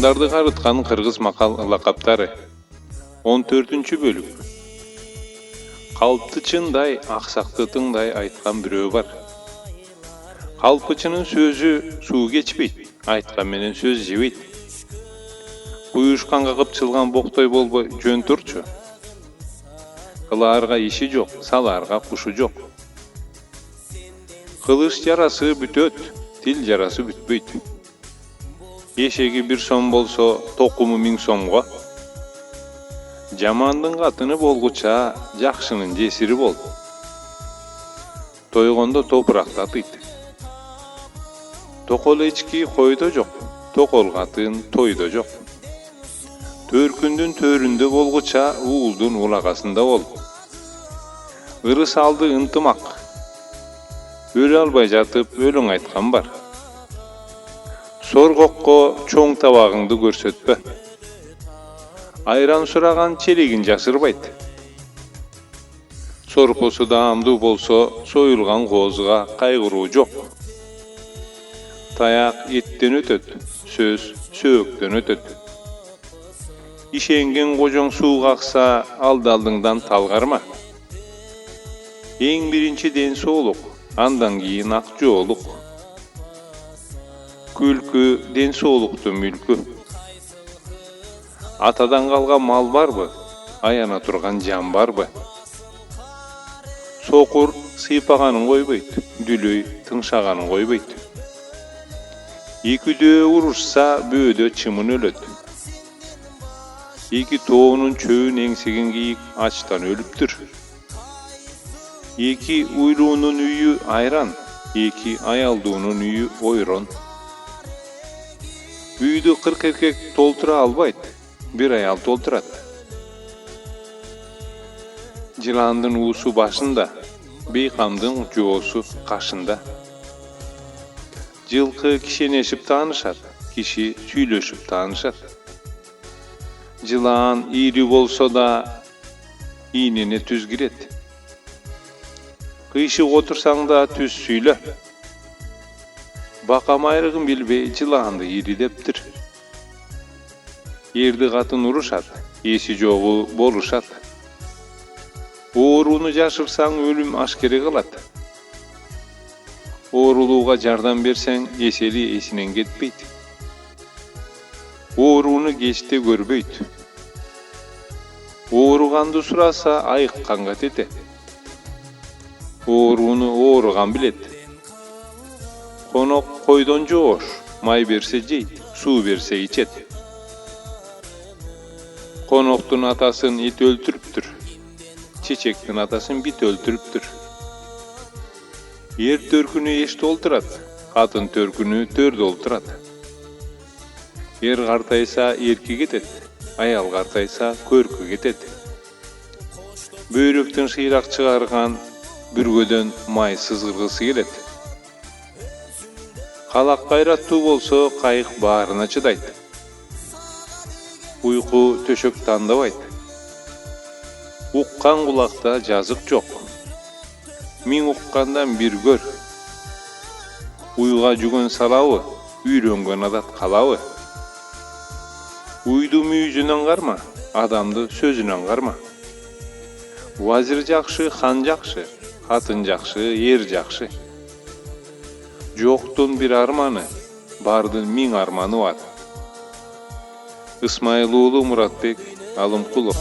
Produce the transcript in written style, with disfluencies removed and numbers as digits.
Адамдарды карыткан кыргыз макал лакаптары 14-бөлүк. Калпычындай аксакты тыңдай айткан бирөө бар. Калпычынын сөзү суу кечпейт, айткан менен сөз жебейт. Куюшканга кыпчылган боктой болбой жөн турчу. Кылаарга иши жок, салаарга кушу жок. Кылыч жарасы бүтөт, тил жарасы бүтпөйт. Эшеги 1 сом болсо, токуму 1000 сомго. Жамандын катыны болгуча, жакшынын жесири бол. Тойгондо топурак татыйт. Токол эчки койдо жок, токол катын тойдо жок. Төркүндүн төрүндө болгуча, уулдун улагасында бол. Ырыс алды ынтымак. Өлө албай жатып өлөң айткан бар. Соргокко чоң табагыңды көрсөтпө. Айран сураган челегин жасырбайт. Сорпосу даамдуу болсо, союлган коозуга кайгыруу жок. Таяк эттен өтөт, сөз сөөктөн өтөт. Ишенген кожоң суу какса, алдыңдан талгарма. Эң биринчи ден соолук, андан кийин ак жоолук. Күлкү ден соолуктун мүлкү. Атадан калган мал барбы? Аяна турган жан барбы? Сокур сыйпаганын койбойт, дүлөй тыңшаганын койбойт. Экидөө урушса, бөөдө чымын өлөт. Эки тоонун чөбүн эңсеген кийик ачтан өлүптүр. Эки уйлуунун үйү айран, эки аялдуунун үйү ойрон. Үйдү 40 эркек толтура албайт, бир аял толтурат. Жыландын уусу башында, бейкамдын жоосу кашында. Жылкы кишенешип таанышат, киши сүйлөшүп таанышат. Жылаан ийри болсо да, ийнене түз кирет. Кыйшык отурсаң да түз сүйлө. Бакам айрыгын билбей жылаанды ийри дептир. Эрди катын урушат, эси жогу болушат. Ооруну жашырсаң өлүм ашкере кылат. Оорулууга жардам берсең эсели эсинен кетпейт. Ооруну кечте көрбөйт. Ооруганды сураса айыкканга тете. Ооруну ооруган билет. Конок койдон жоош, май берсе жейт, суу берсе ичет. Коноктун атасын ит өлтүрүптүр. Чечектин атасын бит өлтүрүптүр. Ер төркүнү эш толтурат, катын төркүнү төр толтурат. Ер картайса эрки кетет, аял картайса көркү кетет. Бөйрөктөн шыйрак чыгарган бүргөдөн май сызгыргысы келет. Калак кайраттуу болсо кайык баарына чыдайт. Уйку төшөк тандабайт. Уккан кулакта жазык жок. 1000 уккандан 1 көр. Уйга жүгөн салабы, үйрөнгөн адат калабы. Уйду мүйүзүнөн карма, адамды сөзүнөн карма. Вазир жакшы, хан жакшы, катын жакшы, эр жакшы. Жоктун бир арманы, бардын 1000 арманы бар. Ысмайыл уулу Муратбек Алымкулов.